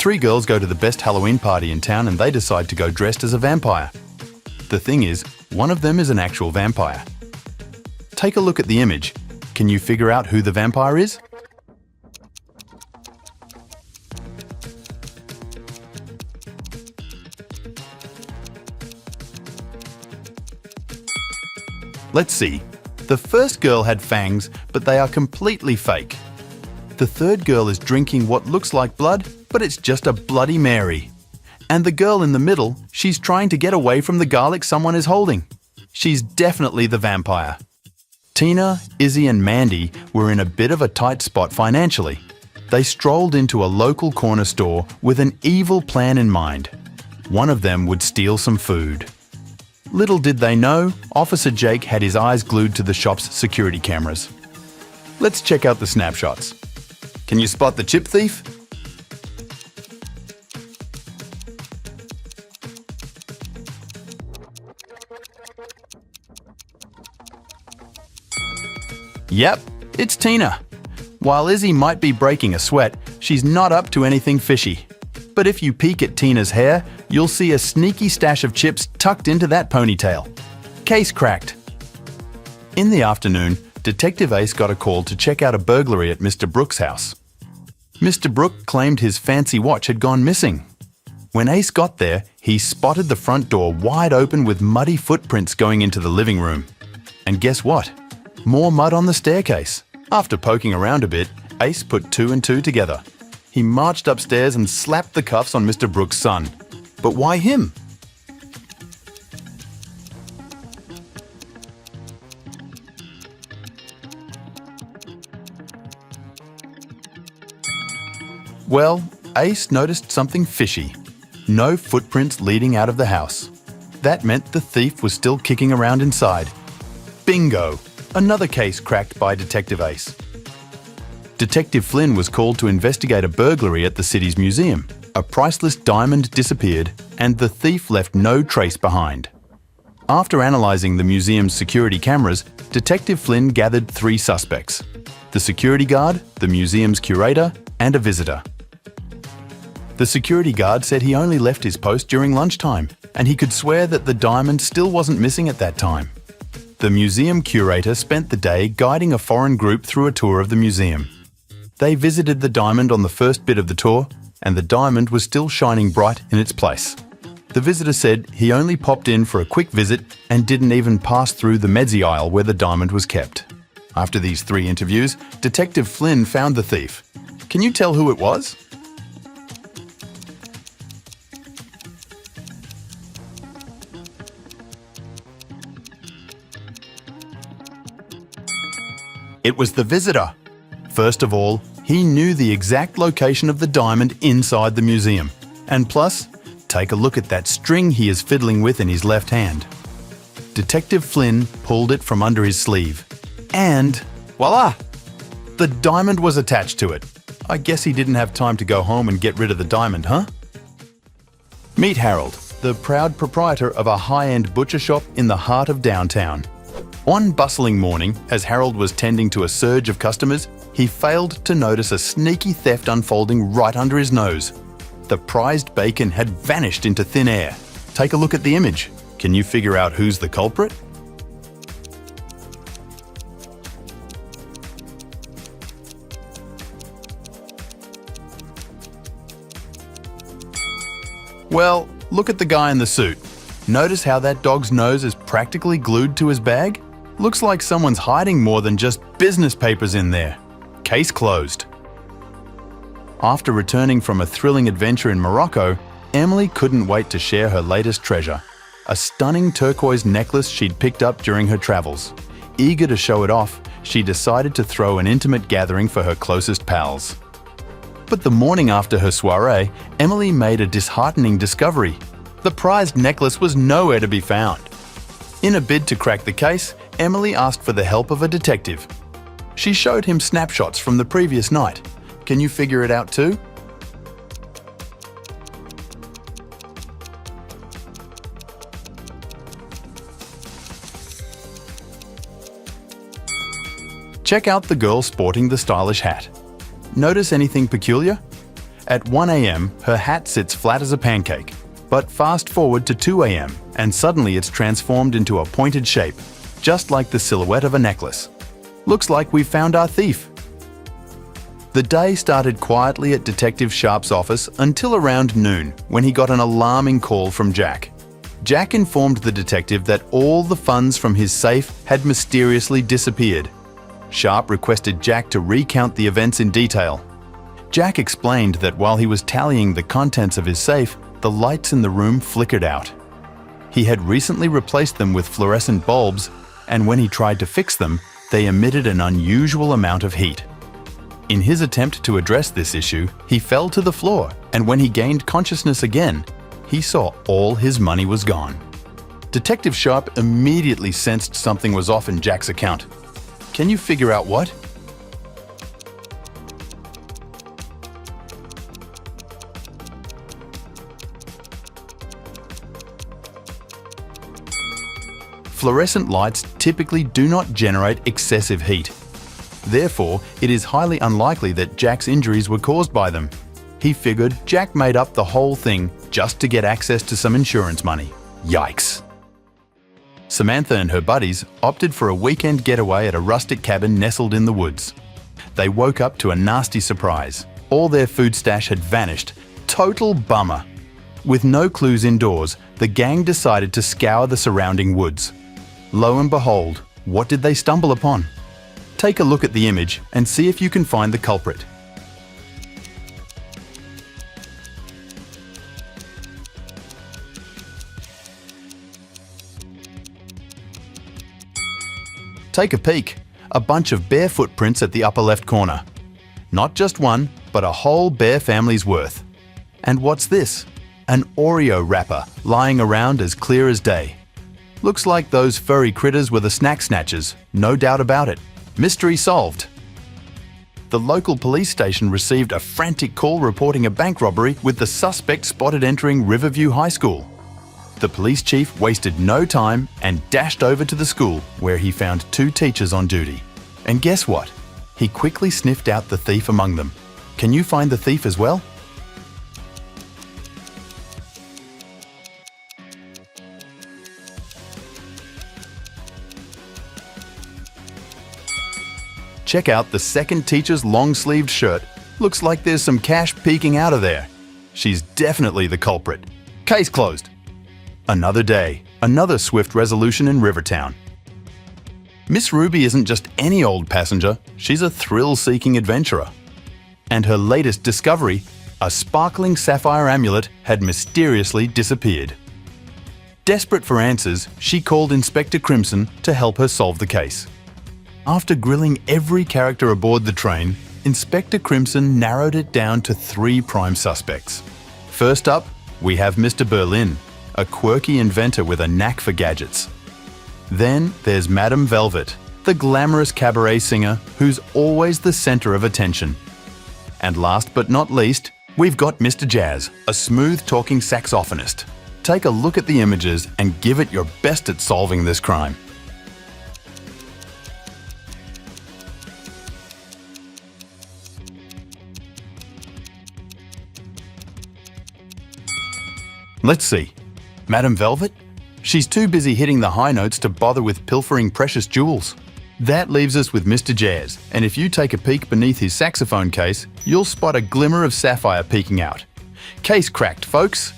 Three girls go to the best Halloween party in town and they decide to go dressed as a vampire. The thing is, one of them is an actual vampire. Take a look at the image. Can you figure out who the vampire is? Let's see. The first girl had fangs, but they are completely fake. The third girl is drinking what looks like blood, but it's just a Bloody Mary. And the girl in the middle, she's trying to get away from the garlic someone is holding. She's definitely the vampire. Tina, Izzy and Mandy were in a bit of a tight spot financially. They strolled into a local corner store with an evil plan in mind. One of them would steal some food. Little did they know, Officer Jake had his eyes glued to the shop's security cameras. Let's check out the snapshots. Can you spot the chip thief? Yep, it's Tina. While Izzy might be breaking a sweat, she's not up to anything fishy. But if you peek at Tina's hair, you'll see a sneaky stash of chips tucked into that ponytail. Case cracked. In the afternoon, Detective Ace got a call to check out a burglary at Mr. Brooks' house. Mr. Brooks claimed his fancy watch had gone missing. When Ace got there, he spotted the front door wide open with muddy footprints going into the living room. And guess what? More mud on the staircase. After poking around a bit, Ace put two and two together. He marched upstairs and slapped the cuffs on Mr. Brooks' son. But why him? Well, Ace noticed something fishy. No footprints leading out of the house. That meant the thief was still kicking around inside. Bingo! Another case cracked by Detective Ace. Detective Flynn was called to investigate a burglary at the city's museum. A priceless diamond disappeared, and the thief left no trace behind. After analysing the museum's security cameras, Detective Flynn gathered three suspects: the security guard, the museum's curator, and a visitor. The security guard said he only left his post during lunchtime, and he could swear that the diamond still wasn't missing at that time. The museum curator spent the day guiding a foreign group through a tour of the museum. They visited the diamond on the first bit of the tour, and the diamond was still shining bright in its place. The visitor said he only popped in for a quick visit and didn't even pass through the medzi aisle where the diamond was kept. After these three interviews, Detective Flynn found the thief. Can you tell who it was? It was the visitor. First of all, he knew the exact location of the diamond inside the museum. And plus, take a look at that string he is fiddling with in his left hand. Detective Flynn pulled it from under his sleeve. And voila! The diamond was attached to it. I guess he didn't have time to go home and get rid of the diamond, huh? Meet Harold, the proud proprietor of a high-end butcher shop in the heart of downtown. One bustling morning, as Harold was tending to a surge of customers, he failed to notice a sneaky theft unfolding right under his nose. The prized bacon had vanished into thin air. Take a look at the image. Can you figure out who's the culprit? Well, look at the guy in the suit. Notice how that dog's nose is practically glued to his bag? Looks like someone's hiding more than just business papers in there. Case closed. After returning from a thrilling adventure in Morocco, Emily couldn't wait to share her latest treasure, a stunning turquoise necklace she'd picked up during her travels. Eager to show it off, she decided to throw an intimate gathering for her closest pals. But the morning after her soiree, Emily made a disheartening discovery. The prized necklace was nowhere to be found. In a bid to crack the case, Emily asked for the help of a detective. She showed him snapshots from the previous night. Can you figure it out too? Check out the girl sporting the stylish hat. Notice anything peculiar? At 1 a.m., her hat sits flat as a pancake. But fast forward to 2 a.m., and suddenly it's transformed into a pointed shape, just like the silhouette of a necklace. Looks like we've found our thief. The day started quietly at Detective Sharp's office until around noon, when he got an alarming call from Jack. Jack informed the detective that all the funds from his safe had mysteriously disappeared. Sharp requested Jack to recount the events in detail. Jack explained that while he was tallying the contents of his safe, the lights in the room flickered out. He had recently replaced them with fluorescent bulbs, and when he tried to fix them, they emitted an unusual amount of heat. In his attempt to address this issue, he fell to the floor, and when he gained consciousness again, he saw all his money was gone. Detective Sharp immediately sensed something was off in Jack's account. Can you figure out what? Fluorescent lights typically do not generate excessive heat. Therefore, it is highly unlikely that Jack's injuries were caused by them. He figured Jack made up the whole thing just to get access to some insurance money. Yikes! Samantha and her buddies opted for a weekend getaway at a rustic cabin nestled in the woods. They woke up to a nasty surprise. All their food stash had vanished. Total bummer! With no clues indoors, the gang decided to scour the surrounding woods. Lo and behold, what did they stumble upon? Take a look at the image and see if you can find the culprit. Take a peek. A bunch of bare footprints at the upper left corner. Not just one, but a whole bear family's worth. And what's this? An Oreo wrapper lying around as clear as day. Looks like those furry critters were the snack snatchers, no doubt about it. Mystery solved. The local police station received a frantic call reporting a bank robbery with the suspect spotted entering Riverview High School. The police chief wasted no time and dashed over to the school, where he found 2 teachers on duty. And guess what? He quickly sniffed out the thief among them. Can you find the thief as well? Check out the second teacher's long-sleeved shirt. Looks like there's some cash peeking out of there. She's definitely the culprit. Case closed. Another day, another swift resolution in Rivertown. Miss Ruby isn't just any old passenger, she's a thrill-seeking adventurer. And her latest discovery, a sparkling sapphire amulet, had mysteriously disappeared. Desperate for answers, she called Inspector Crimson to help her solve the case. After grilling every character aboard the train, Inspector Crimson narrowed it down to 3 prime suspects. First up, we have Mr. Berlin, a quirky inventor with a knack for gadgets. Then there's Madame Velvet, the glamorous cabaret singer who's always the center of attention. And last but not least, we've got Mr. Jazz, a smooth-talking saxophonist. Take a look at the images and give it your best at solving this crime. Let's see. Madame Velvet? She's too busy hitting the high notes to bother with pilfering precious jewels. That leaves us with Mr. Jazz, and if you take a peek beneath his saxophone case, you'll spot a glimmer of sapphire peeking out. Case cracked, folks!